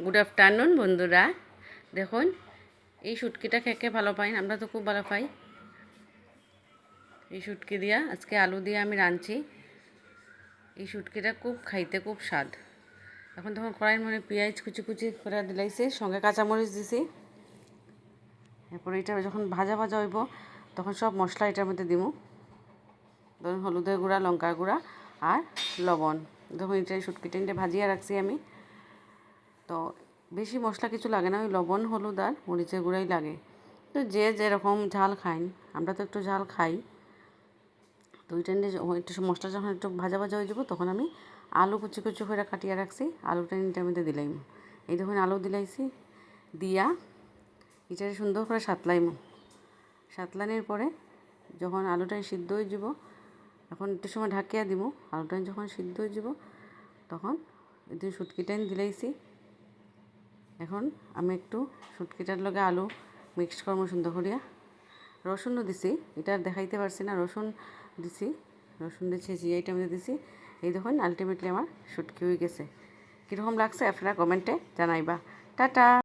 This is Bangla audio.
গুড আফটারনুন বন্ধুরা। দেখুন এই শুটকিটা খেতে ভালো পাই, আমরা তো খুব ভালো পাই। এই শুটকি দিয়া আজকে আলু দিয়ে আমি রাঁধছি। এই শুটকিটা খুব খাইতে খুব স্বাদ। এখন তখন কড়াইয়ের মধ্যে পেঁয়াজ কুচি কুচি করে দিলাইছে, সঙ্গে কাঁচামরিচ দিছি। এরপরে এটা যখন ভাজা ভাজা হইব তখন সব মশলা এটার মধ্যে দিব। ধরুন হলুদের গুঁড়া, লঙ্কার গুঁড়া আর লবণ। দেখুন এটা শুটকিটা ভাজিয়ে রাখছি আমি। তো বেশি মশলা কিছু লাগে না, ওই লবণ, হলুদ আর মরিচের গুঁড়াই লাগে। তো যে যেরকম ঝাল খাইন, আমরা তো একটু ঝাল খাই। তো ওইটা একটু মশলা যখন একটু ভাজা ভাজা হয়ে যাবো তখন আমি আলু কুচি কুচি করে কাটিয়ে রাখছি, আলুটা এটার মধ্যে দিলাম। এই দেখুন আলু দিলাইছি, দিয়া এটা সুন্দর করে সাতলানির পরে যখন আলুটা সিদ্ধ হয়ে যাব, এখন একটু সময় ঢাকিয়া দিব। আলুটা যখন সিদ্ধ হয়ে যাব তখন এতে শুটকিটা দিলাইছি। এখন আমি একটু শুটকিটার লগে আলু মিক্স করবো সুন্দর করিয়া। রসুনও দিছি, এটা দেখাইতে পারছি না, রসুন দিছি এইটা আমি দিছি। এই দেখুন আলটিমেটলি আমার শুটকি হয়ে গেছে। কীরকম লাগছে আপনারা কমেন্টে জানাইবা। টাটা।